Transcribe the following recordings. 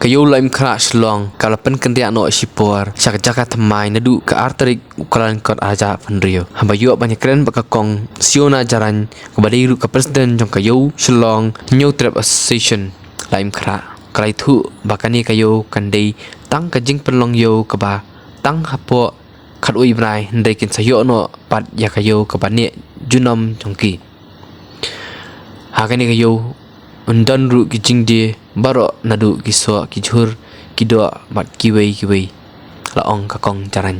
kayu Laitumkhrah shong kalapan kendia no shipor jaka thamai nadu ka artarik ukalan kot aja penrio hambayu banyak keren bakakong siona jaran kabadiru ka presiden jong kayu shong new trip association Laitumkhrah kalai thu bakani kayu kandai tang kajing penlong yo kaba tang hapoh khat ui brai ndai kin sayo no pat ya kayu kabani junom jongki hakani kayu undan ru kijing dia baro nadu kiswa kijur kido mat kiwei laong kakong jaran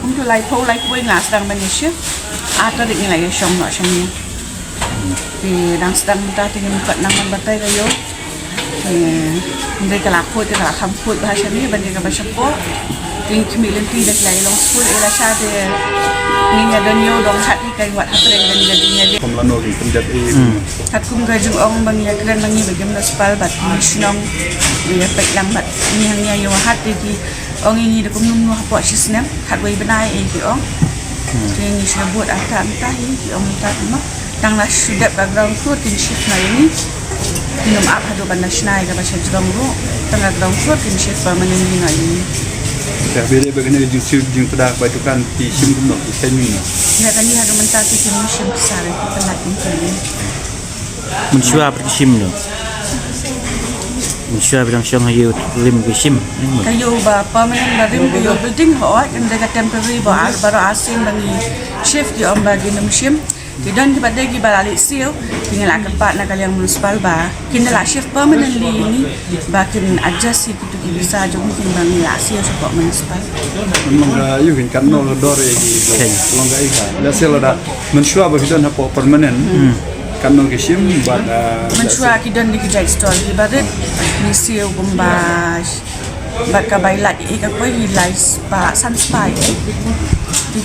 cũng như lấy quên là đang bên này ta định lại shong nọ shong nha thì đang ta thì mình vẫn đang bàn tay cái yếu thì đây cái lạc phôi cái lạc khăm phôi bahasa ni bên đây cái bahasa po thì kami lên ti dah lai long school ila sa thì nghe đơn yêu dong hat ni cái wat hatre dan dia Kom lano ki penjat hat kum ga jung ong bang ya kren bang ni bagam na spal bat snong dia pek lang bat ni hang ya yo hat thì ông ini dah kumnum nuh hapoh sisnem hat wei benai ki ong thì ni sa buat ata entah ki ong ta mah tang la sudah background food kin shift na ini minum apa hadu ban nasional ga bahasa jong ru tang background food kin shift permanent ni na ini ya beda begini jung pedak batu kan di sim kumno di sini ya kan ni hadu mentati kin sim besar ki pelat ini Mensyua berkisim lo. Mensyua bilang shong hayu rim kisim. Kayu ba permanent ba rim kayu building ho kan dekat temporary ba baru asing bagi shift di om bagi sim thì đơn cái vấn đề cái bà là lịch siêu thì người làm các bạn là cái yang municipal bà khi nó là shift permanently ini bà cần adjust itu kita bisa jom mungkin bang là siêu cho bọn municipal memang you kan no dore di longga ika la selo da menshua ba bidon hapo permanent kan no kisim ba menshua cái đơn đi cái jai store di ba det ni siêu gum ba ba ka bai lat i ka koi hilai spa sun spa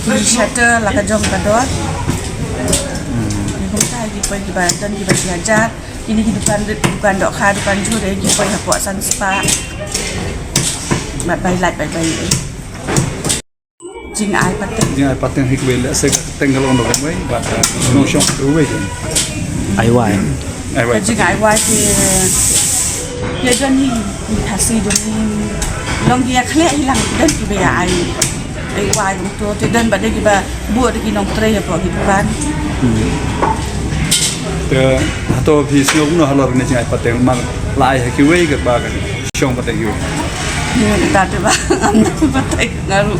di shutter là cái jom ka dot di Banten di belajar ini bukan dok kha bukan curi di pergi hapoh sun spa bai lat bai jing ai pateng hikbel se tenggal on dok mai ba no shong tu wei Ai wai. jing ai wai thì ya jan ni thasi jom ni long dia khle hilang dan ki be ai wai tu thì dan ba de ki ba buat ki nong tre hapoh ki ban atau visio kuno halor ni cingai pateng mang lai hakiwei ke ba kan shong pateng yu ni ta de ba pateng ngaru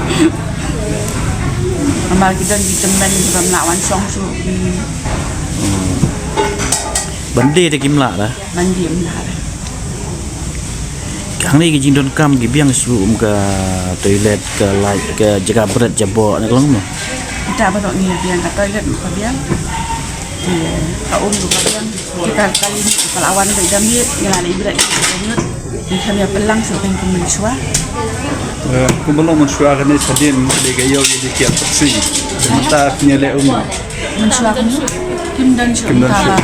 amal kita di temen di lawan shong su Bende de kim la lah. mandi mna Kang ni kijing don kam ki biang su ke toilet ke light ke jaga berat jabo nak long no. kita baru ni biang kat toilet ka biang thì ka du ka biang kita kali ni pelawan dari damir yang ada ibarat ni kami pelang sampai ke menshua kumbalo menshua kan ni sadin de ga yo di kiat taksi mata punya le menshua ni kim dan shu ka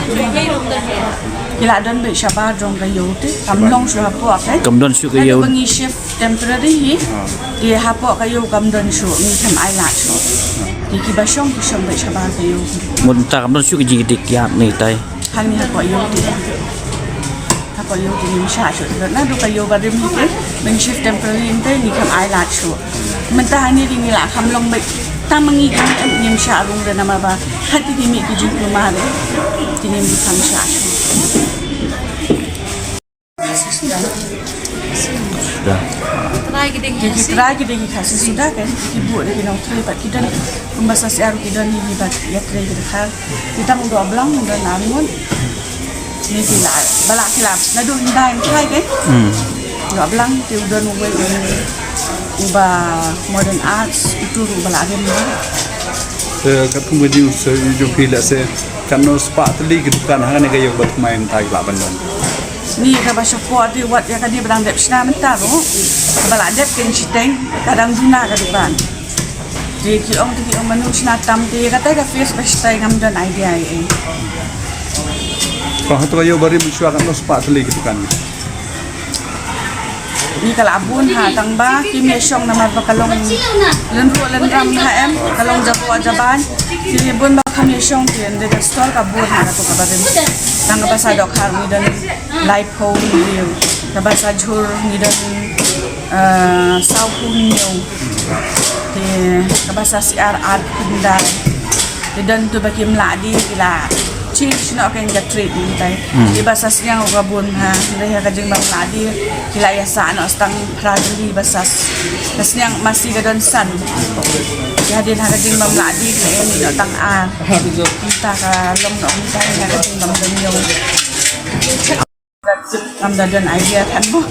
Gila don be shabar jong ga yo te kam long shu hapoh kai Kam don su ke yo yo. bangi shift temporary hi di hapoh ka yo kam don shu ni tham ai la shu di kiba shong be shabar ka yo Mun ta kam don su ke ji dik yap ni tai. hal ni hapoh yo te hapoh yo te ni sha shu na du ka yo ba rim hi ke bangi shift temporary te ni tham ai la shu mentah ni ni la kam long be ta mangi ka ni sha rung de nama ba hati di mi ki jing rumah de ti ni tham sha shu Dah. Try Jadi try kita kasih sudah kan ibu dia kena try pak kita membahas siar kita ni bat ya try kita kan kita mau dua belang dan namun ni sila balak sila nadu hindai try kan dua belang dia udah nunggu ubah modern arts itu balak dia ni kat kemudian jo pila se kanno spa tali gitu kan hanga ne gayo bat main tag la bandon ni ka ba support di wat ya ka di berang dep sina mentar balak dep ken chiteng kadang guna ka depan di ki ong manu sina tam ti kata ka face bestai ngam dan idea ai ko hato gayo bari muswa kanno spa tali gitu kan ni kalabun ha tang ba ki me shong nama ba kalong len ram ha em kalong japo jaban ki bun ba kham ye shong ti ende ka store ka bun ha to ka ba den tang ba sa dok har ni dan Laitumkhrah ni ka ba sa jhur ni dan sau pu ni ti ka ba sa siar art pinda ti dan tu ba kim la di la change na kan gatrit ni tay ibasas niya ko kabun ha dahil ka jing ladi kilaya sa ano stang fragili basas tas niyang masih gadon san ya din ha ka jing ladi kaya ni no tang a kita ka long no kita nga ka jing dan yung am dan idea kan mo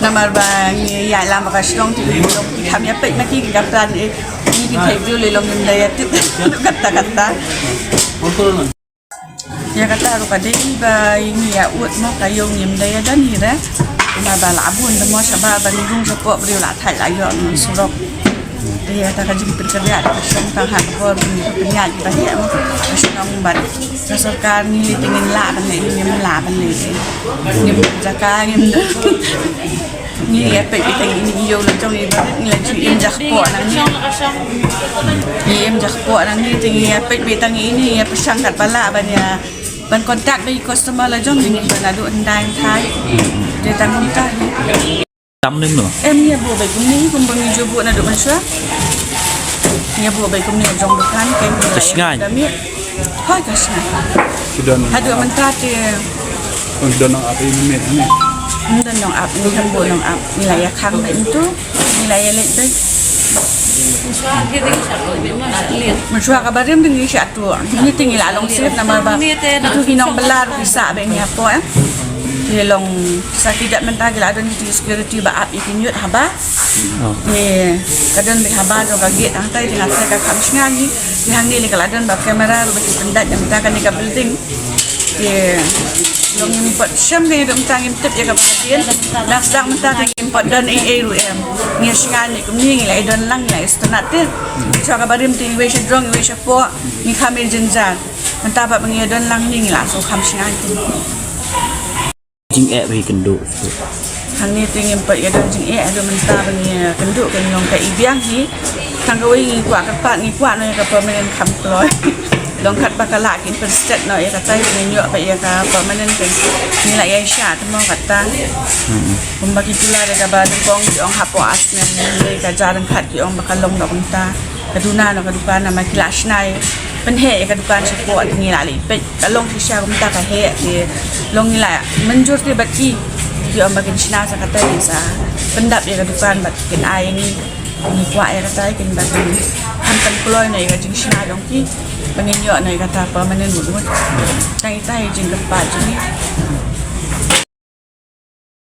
namar ba ya lam ka strong ti long ki ham ya pek maki gaptan ni ki thai view le long nim daya tit kata ya kata ru kadai ba ini ya ut mo kayo ngim daya dan ni ra ma ba la bun mo shabar ba ni rung support bri la thai la yo no surok dia kata kaji berkerja ada shong tang ha ko punya ba ya mo shong ba sarkar ni tingin la ban ni ngim la ban ni ngim jaka ngim ni ya pe ting ni yo la trong ni ba ni la chi im jak po nang ni im jak po nang ni ting ya pe tang ini ya pesang kat bala ban ya ban kontak dari customer la jong ni ba la du andai thai dia tang kontak Tâmนึงเนาะ em nya bo bai kum ni kum bang jo bo na do ban swa nya bo bai kum ni jong bukan kan Kesengai. kami hai kasngai sudah hadu mentat sudah nang apa ini ne dan nong ap ni kan bo nong ap nilai khang na itu nilai lek dai Mencuba kabarim dengan satu. Ini tinggal long sip nama ba. Itu hinong belar bisa be ni apa Dia long sa tidak mentah gila don di security ba ap ikin yut haba. Ye kadon be haba do kaget ang tai dengan saya ka kamsngan ni. Di hang ni le kala don ba kamera ro be pendat yang mentah kan ni ka building. Ye long import syam ni dum tang import ya ka bagian. Dah sedang mentah tang import dan ru em. Ni sngan ni kum ni ngai don lang ngai stanat te. Cha ka barim ti we sha drong we sha po ni khamil jenjan. Mentah ba mengi don lang ni la so kamsngan ti. จิงแอะไปกันดู Hang ni tingin pa ya don jing ada mentah bagi kenduk kan yang ka ibiang ni tang ka wi kwa ka pat ni kwa no ka permanent employ long khat ba ka la kin per set no ya ka tai ni yo pa ya ka permanent kan ni la ya sha tmo ka ta bagi pula de ka ba dong ong hapoh as ni ka jaran khat ki ong ba ka long dok ta ka duna no ka dukan na ma kilash nai เป็นเหตุกับดุการเฉพาะที่นี่แหละเป็นกระลงที่เช้าผมตากับเหตุที่ลงนี่แหละมันจุดที่บัดที่ที่เอามากินชนะสักกะเตยซะเป็นดับกับดุการบัดกินไอ้นี่มีกว่าไอ้กะเตยกินบัดทำเป็นกล้วยหน่อยกับจิงชนะตรงที่บางทีเยอะหน่อยกับตาเพราะมันเนื้อหนูด้วยใจใจจิงกับปลาจิงนี่